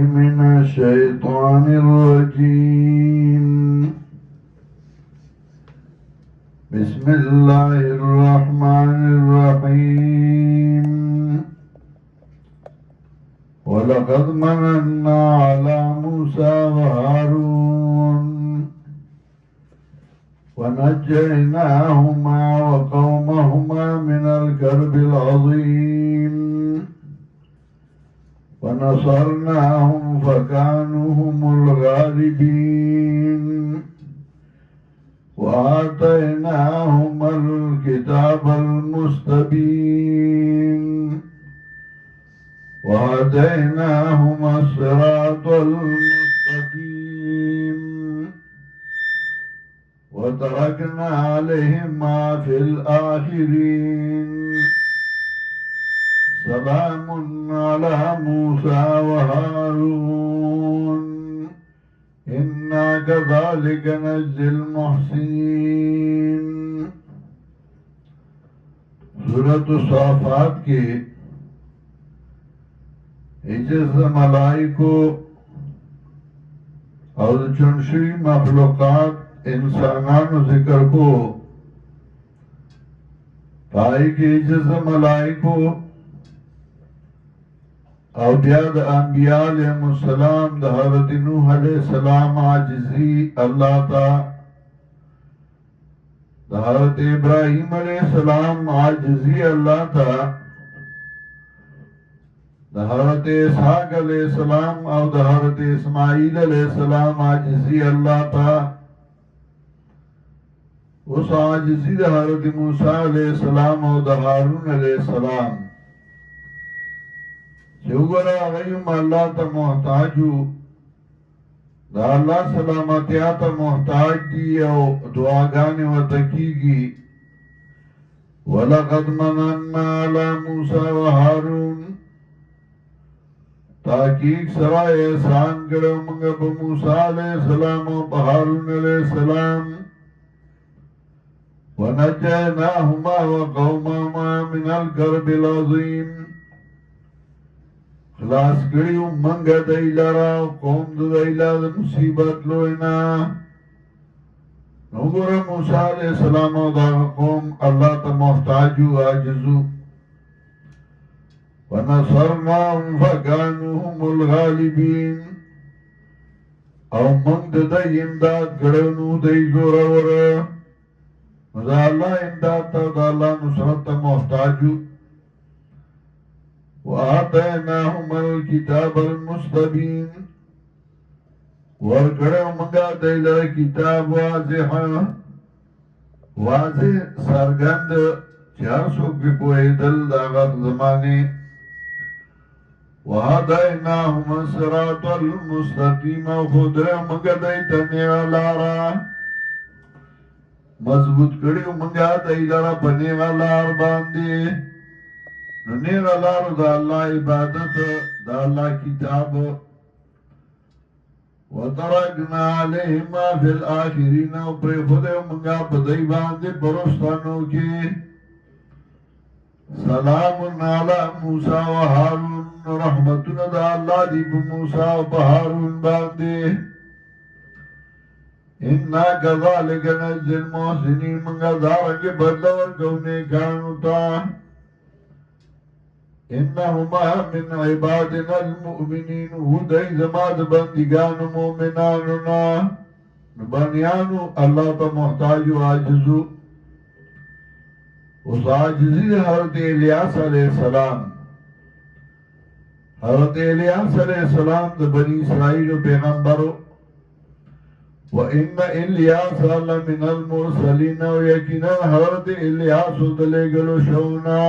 من الشيطان الرجيم بسم الله الرحمن الرحيم ولقد مننا على موسى وهارون ونجيناهما وقومهما من الكرب العظيم ونصرناهم فكانوا هم الغالبين وآتيناهم الكتاب المستبين وهديناهما الصراط المستقيم وتركنا عليهما في الآخرين سلام على موسى وهارون إنا كذلك نجزي المحسنين سورة الصافات کی عجز ملائکو اور چنشی مخلوقات انسانانو ذکر کو پائی کی عجز ملائکو او بیا د انبیاء علیہم السلام د حضرت نوح علیہ السلام عاجزی اللہ تا د حضرت ابراہیم علیہ السلام عاجزی اللہ تا د حضرت اسحاق علیہ السلام او د حضرت اسماعیل علیہ السلام عاجزی اللہ تا اس عاجزی د حضرت موسیٰ علیہ السلام او د ہارون علیہ السلام چوگرا غیم اللہ تا محتاجو دا اللہ سلامتیا تا محتاج دی او دعاگانی و تکیگی وَلَقَدْ مَنَنَّا عَلَى مُوسَى وَحَارُونَ تحقیق سرائے احسان کرو منگا پا موسیٰ علیہ السلام و پا ہارون علیہ السلام وَنَجَّيْنَاهُمَا وَقَوْمَهُمَا مِنَ الْكَرْبِ الْعَظِيمِ خلاص کریو منگا دیلارا قوم دیلا دا مصیبت لوئنا نوگر موسیٰ علیہ السلام و دا قوم اللہ تا محتاجو آجزو ونصرناهم فکانوهم الغالبین او منگ دا امداد کرنو دی زورا ورا مزا اللہ امداد تا دا اللہ نصرت تا محتاجو وآتيناهم الكتاب المستبين ورکڑے منگا دیلر کتاب واضح سرگند چار سو کی پوئی دل داغت زمانے وآتيناهم الصراط المستقيم خودرے منگا دیتنے والارا مضبوط کڑی منگا دیلر پنے والار باندے نیر اللہ دا اللہ عبادت دا اللہ کتاب وَتَرَكْنَا عَلَيْهِمَا فِي الْآخِرِينَ پر خود منگا پدائی باندے پرستانوں کی سلام علی موسیٰ و حارون رحمتنا دا اللہ دی موسیٰ و حارون باندے اِنَّا كَذَلِكَ نَجْزِي الْمُحْسِنِينَ منگا دارنگے بدلور کونے کانوتا انہما من عبادنا المؤمنین ہدائی زماد بندگان مومناننا بنیانو اللہ تا محتاج و عاجزو اس عاجزی حضرت الیاس علیہ السلام حضرت الیاس علیہ السلام دا بنی اسرائیل و پیغمبرو وَإِنَّ إِلْيَاسَ لَمِنَ الْمُرْسَلِينَ وَيَكِنَا حضرت الیاس دلے گلو شونا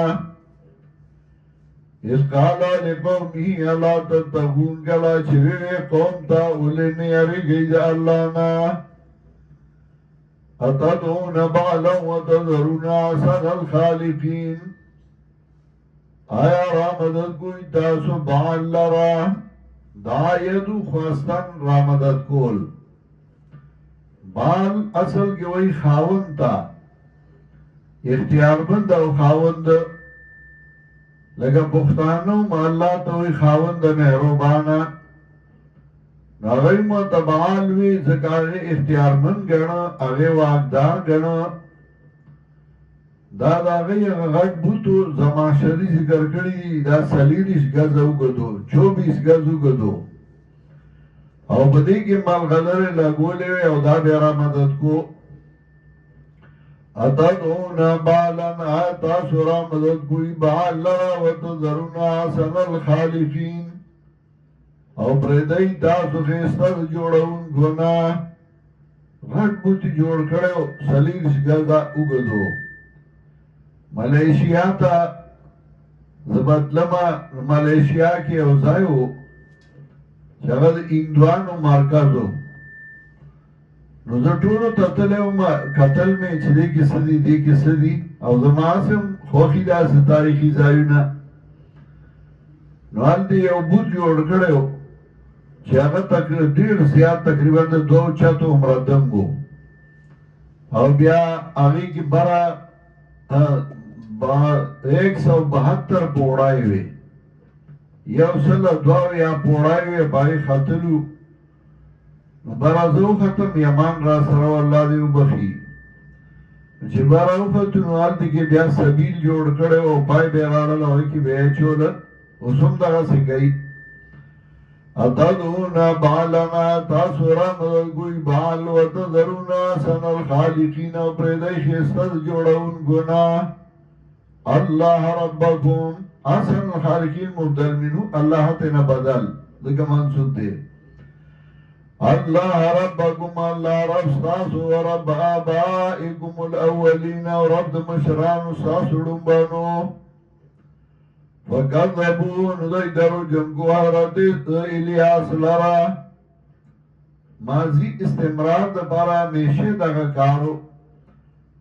اس قالا لقومی اللہ تتقون کلا چھوئے قوم تا اولینی اری گئی دا اللہ نا اتدعون بعلا و تذرون آسان الخالقین آیا رامدد کوئی تاسو بعل لرا دایدو خواستان رامدد کول بعل اصل کی وہی خاون تا اختیار بند او خاوند لگا پختانو ما اللہ توی خاوند مہروبانا هغه متبعال وی ځکه هغه اختیارمند ګڼه هغه واکدار ګڼه دا د هغې هغه غټ بوتو زماشري ذکر کړي دا 40 ګزه اوږدو 24 ګز اوږدو او په دې کې ملغلرې لګولې وې او دا بیا را مدد کو اتدعون بالا تاسو را مدد کوي بال لرا وتذرون احسن الخالقین او پردی تاسو ښایسته د جوړونکو نه غټ بوټي جوړ کړی 40 ګزه اوږدو ملیشیا ته زبطلمه ملیشیا کې یو ځای و چې هغه د هندوانو مرکز و نو زه ټولو ته تللی وم کتل مې چې دې کې څه دي دې کې څه دي او زما هسې هم خوښي داسې تاریخي ځایونه نو هلته یو بوت جوړ کړی و چې هغه ډېر زیات تقریبا د 2 چتو عمره دنګ و او بیا هغې کې بره 172 پوړای وي یو سل دوه یا پوړای وي باندې خطلو برازو ختم یمان را سره الله دې وبخي چې بارو فتنو آلتی کې بیا سبیل جوړ کړي او پای به راړل او کې به چول اوسم دغه سګي اتدعون بالنا تاسو را مدد بال وتذرون سن الخالقین او پردی خیستد جوړون ګنا الله ربکم احسن الخالقین مبدل منه الله تینا بدل دکا منصود دے الله ربکم الله رب ستاسو و رب آبائکم الاولین و رب مشران ستاسو ڈنبانو فکذبون دی درو جنگو حضرت الیاس لرا ماضی استمرار دپارا میشه دغا کارو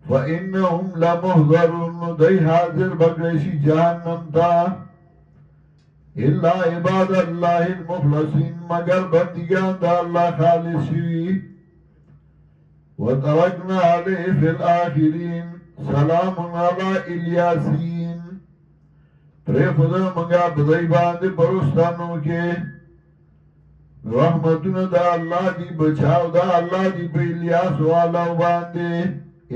فَإِنَّهُمْ لَمُحْضَرُونَ دَي حاضر بگریشی جہنم تا إِلَّا عِبَادَ اللَّهِ الْمُخْلَصِينَ مگر بندگان دا اللہ خالص شوی وَتَرَكْنَا عَلَيْهِ فِي الْآخِرِينَ سلام علی الیاسین پری خدا منگا بدائی باندے پرستانوں کے رحمتون دا اللہ دی بچاو دا اللہ دی پہ الیاس والا باندے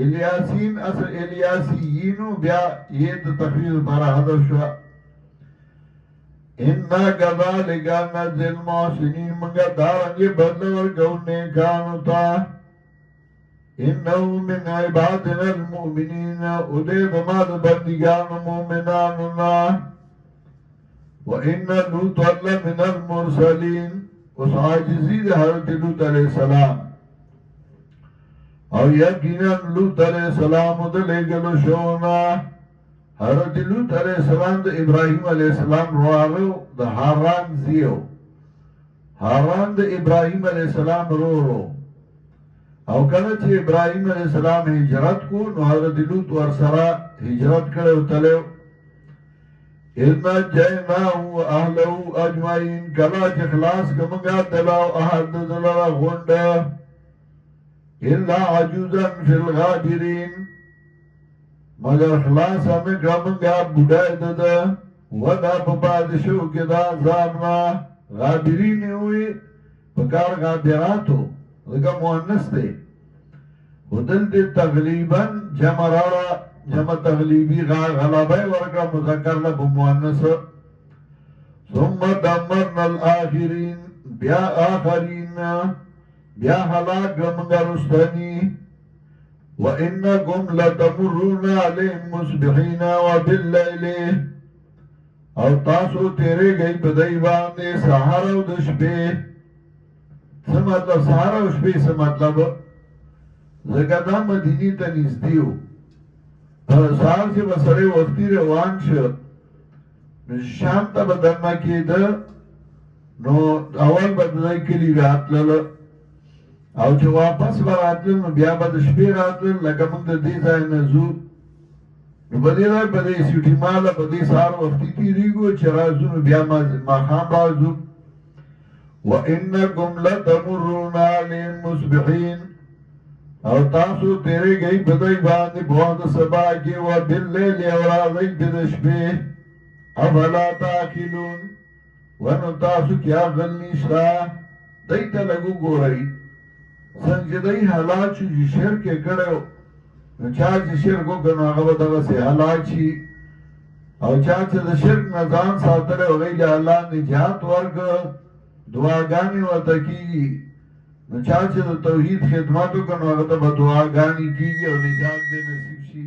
الیاسین اصل الیاسیینو بیا یہ تخفیض بارا حضر شوا اِنَّا كَذَلِكَ نَجْزِي الْمُحْسِنِينَ منگا دارنگی بدلور گونے کانو تا اِنَّهُ مِنْ عِبَادِنَا الْمُؤْمِنِينَ ادے دماد بندگان مومناننا وَإِنَّ لُوطَ لَمِنَ الْمُرْسَلِينَ اس عاجزی دے حضرت لوط علیہ السلام او یقینا لوط علیہ السلام دلے گلو شونا حضرت لوط علیہ السلام دا ابراہیم علیہ السلام روارو دا حاران زیو حاران دا ابراہیم علیہ السلام رو او کله چې ابراهیم علیہ السلام هجرت کو نو حضرت لوط ورسره هجرت کړو تلو اذ نجیناه واهله اجمعین کله چې خلاص کومګه دلاو احد دلوا غونډه الا عجوزا فی الغابرین مگر خلاص همه کومګه بډای دده ودا په بادشو کې دا ځامنا غابرین وي پکار غابراتو لگا مؤنس دے خودل دے تغلیباً جمع رارا جمع تغلیبی غلبائی ورکا مذکر لب مؤنس ثم دمرنا الآخرین بیا آخرین بیا حلاک گمگا رستنی وَإِنَّكُمْ لَتَمُرُّونَ عَلَيْهِمْ مُصْبِحِينَ وَبِاللَّيْلِ او تاسو تیرے گئی بدائی باندے سحر و دشپے څه مطلب سهار او شپې څه مطلب ځکه دا مدینې ته نږدې و سهار چې به سړی وختي روان شه نو شام ته به دننه کېده نو اول به د دوی کلي راتلله او چې واپس به راتلل نو بیا به د شپې راتلل لکه موږ د دې ځای نه ځو نو په دې ځای په دې سیوټي ماله په دې سهار وختي تېرېږو چې راځو نو بیا ماښام راځو وَإِنَّكُمْ لَتَمُرُّونَ عَلَيْهِمْ مُصْبِحِينَ او تاسو تیرے گئی بدائی باندی بہت سبا کی وَبِاللَّيْلِ اورازی بدشبے افلا تاکلون ونو تاسو کیا غل نشتا دی ته لږ وګورئ څنګه چې دی حالات شو چې شرک یې کړی و نو چا چې شرک وکړ نو هغه به دغسې هلاک شي او چا چې د شرک نه ځان ساتلی هغوی له الله نجات ورکړه دعاګانې ورته کېږي نو چا چې د توحید خدمت وکړ نو هغه ته به دعاګانې کېږي او نجات دې نصیب شي